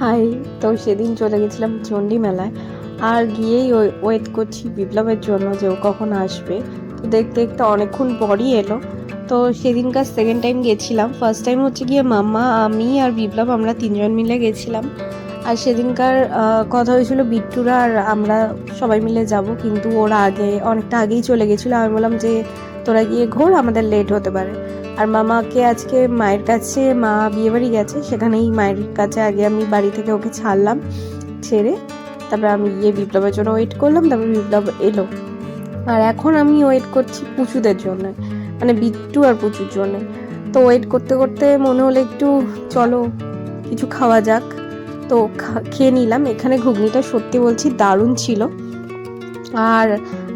High. তো সেদিন চলে গেছিলাম চণ্ডী মেলায়, আর গিয়েই ওয়েট করছি বিপ্লবের জন্য যে ও কখন আসবে। তো দেখতে দেখতে অনেকক্ষণ পরই এলো। তো সেদিনকার সেকেন্ড টাইম গেছিলাম। ফার্স্ট টাইম হচ্ছে গিয়ে মাম্মা, আমি আর বিপ্লব আমরা তিনজন মিলে গেছিলাম। আর সেদিনকার কথা হয়েছিল বিট্টুরা আর আমরা সবাই মিলে যাব, কিন্তু ওরা অনেকটা আগেই চলে গেছিলো। আমি বললাম যে তোরা গিয়ে ঘোর, আমাদের লেট হতে পারে। আর মামাকে আজকে মায়ের কাছে, মা বিয়ে বাড়ি গেছে, সেখানেই মায়ের কাছে আগে আমি বাড়ি থেকে ওকে ছাড়লাম, ছেড়ে তারপরে আমি গিয়ে বিপ্লবের জন্য ওয়েট করলাম। তারপরে বিপ্লব এলো, আর এখন আমি ওয়েট করছি পুচুদের জন্য, মানে বিট্টু আর পুচুর জন্য। তো ওয়েট করতে করতে মনে হলো একটু চলো কিছু খাওয়া যাক। তো খেয়ে নিলাম। এখানে ঘুগনিটা সত্যি বলছি দারুণ ছিল। আর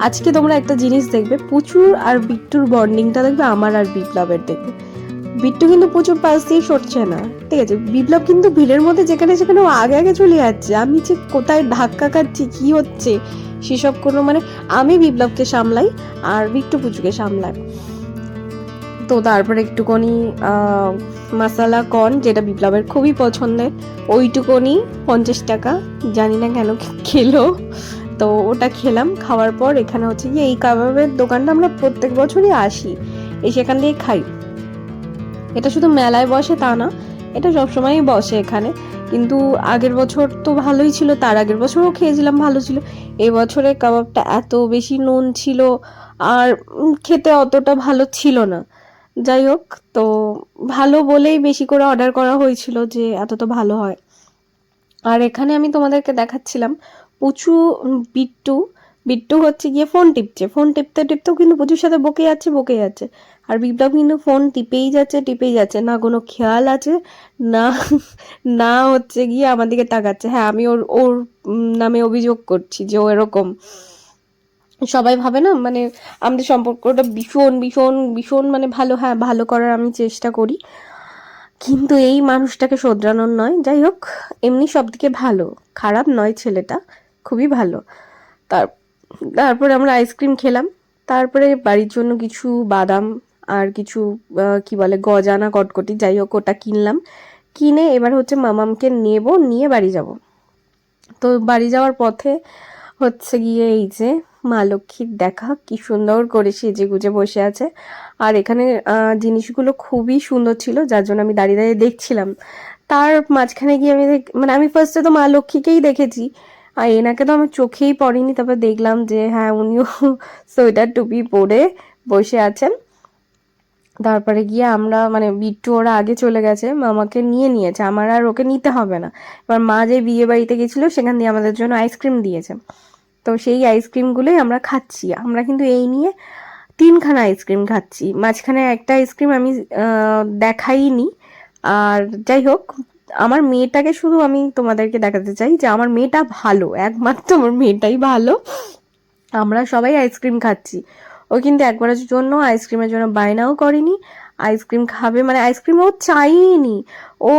আজকে তোমরা একটা জিনিস দেখবে, পুচুর আর বিট্টুর বন্ডিংটা দেখবে, আমার আর বিপ্লবের দেখবে। বিট্টু কিন্তু প্রচুর পাশ দিয়ে সরছে না, ঠিক আছে। বিপ্লব কিন্তু ভিড়ের মধ্যে যেখানে সেখানে ও আগে আগে চলে যাচ্ছে। আমি যে কোথায় ধাক্কা খাচ্ছি, কি হচ্ছে সেসব কোনো মানে, আমি বিপ্লবকে সামলাই আর বিট্টু পুচুকে সামলাই। তো তারপরে একটুখানি মশালা কর্ন, যেটা বিপ্লবের খুবই পছন্দের, ওইটুকুনি 50 টাকা, জানি না কেন খেলো। তো ওটা খেলাম। খাওয়ার পর এখানে হচ্ছে গিয়ে এই কাবাবের দোকানটা আমরা প্রত্যেক বছরই আসি, সেখান দিয়ে খাই। এটা শুধু মেলায় বসে তা না, এটা সবসময়ই বসে এখানে। কিন্তু আগের বছর তো ভালোই ছিল, তার আগের বছরও খেয়েছিলাম, ভালো ছিল। এবছরের কাবাবটা এত বেশি নুন ছিল, আর খেতে অতটা ভালো ছিল না। যাই হোক, তো ভালো বলেই বেশি করে অর্ডার করা হয়েছিল, যে এত তো ভালো হয়। আর এখানে আমি তোমাদেরকে দেখাচ্ছিলাম পুচু, বিট্টু বিট্টু হচ্ছে গিয়ে ফোন টিপছে, ফোন টিপতে টিপতেও কিন্তু পুচুর সাথে বকে যাচ্ছে। আর বিপ্লব কিন্তু ফোন টিপেই যাচ্ছে, না কোনো খেয়াল আছে, না না হচ্ছে গিয়ে আমার দিকে তাকাচ্ছে। হ্যাঁ, আমি ওর ওর নামে অভিযোগ করছি যে ও এরকম। সবাই ভাবে না, মানে আমাদের সম্পর্কটা ভীষণ ভীষণ ভীষণ মানে ভালো, হ্যাঁ ভালো করার আমি চেষ্টা করি, কিন্তু এই মানুষটাকে শোধরানোর নয়। যাই হোক, এমনি সব দিকে ভালো, খারাপ নয় ছেলেটা, খুবই ভালো। তার তারপরে আমরা আইসক্রিম খেলাম। তারপরে বাড়ির জন্য কিছু বাদাম আর কিছু কি বলে গজানা কটকটি, যাই হোক ওটা কিনলাম। কিনে এবার হচ্ছে মামামকে নিয়ে বাড়ি যাব। তো বাড়ি যাওয়ার পথে হচ্ছে গিয়ে এই যে মা লক্ষ্মীর দেখা, কি সুন্দর করে সেজে গুজে বসে আছে। আর এখানে জিনিসগুলো খুবই সুন্দর ছিল, যার জন্য আমি দাঁড়িয়ে দাঁড়িয়ে দেখছিলাম। তার মাঝখানে গিয়ে মানে আমি ফার্স্টে তো মা লক্ষ্মীকেই দেখেছি, আর এনাকে তো আমার চোখেই পড়েনি। তারপর দেখলাম যে হ্যাঁ, উনিও সোয়েটার টুপি পরে বসে আছেন। তারপরে গিয়ে আমরা মানে বিট্টু ওরা আগে চলে গেছে, মামাকে নিয়েছে, আমার আর ওকে নিতে হবে না। এবার মা যে বিয়ে বাড়িতে গেছিল সেখান দিয়ে আমাদের জন্য আইসক্রিম দিয়েছে। তো সেই আইসক্রিমগুলোই আমরা খাচ্ছি। আমরা কিন্তু এই নিয়ে 3খানা আইসক্রিম খাচ্ছি, মাঝখানে একটা আইসক্রিম আমি দেখাইনি। আর যাই হোক, আমার মেয়েটাকে শুধু আমি তোমাদেরকে দেখাতে চাই যে আমার মেয়েটা ভালো, একমাত্র আমার মেয়েটাই ভালো। আমরা সবাই আইসক্রিম খাচ্ছি, ও কিন্তু একবারের জন্য আইসক্রিমের জন্য বায়নাও করেনি। আইসক্রিম খাবে মানে আইসক্রিম ও চাইনি। ও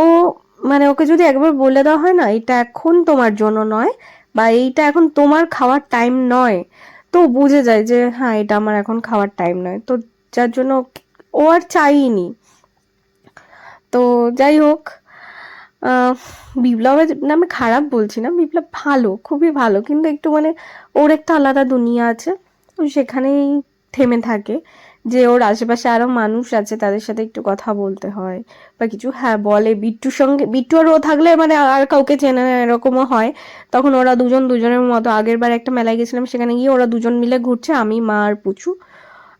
মানে ওকে যদি একবার বলে দেওয়া হয় না, এটা এখন তোমার জন্য নয়, বা এইটা এখন তোমার খাওয়ার টাইম নয়, তো বুঝে যায় যে হ্যাঁ এটা আমার এখন খাওয়ার টাইম নয়। তো যার জন্য ও আর চাইনি। তো যাই হোক, আহ বিপ্লবের নামে খারাপ বলছি না, বিপ্লব ভালো, খুবই ভালো, কিন্তু একটু মানে ওর একটা আলাদা দুনিয়া আছে, ও সেখানেই থেমে থাকে। যে ওর আশেপাশে আরো মানুষ আছে, তাদের সাথে একটু কথা বলতে হয় বা কিছু, হ্যাঁ বলে। বিট্টু আর ও থাকলে মানে আর কাউকে চেনে না, এরকমও হয়। তখন ওরা দুজন দুজনের মতো, আগের বার একটা মেলায় গেছিলাম, সেখানে গিয়ে ওরা দুজন মিলে ঘুরছে, আমি মা আর পুচু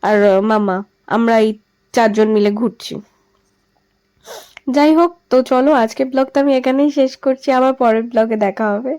আর মামা, আমরা এই 4জন মিলে ঘুরছি। যাই হোক, তো চলো আজকে ব্লগটা আমি এখানেই শেষ করছি, আবার পরের ব্লগে দেখা হবে।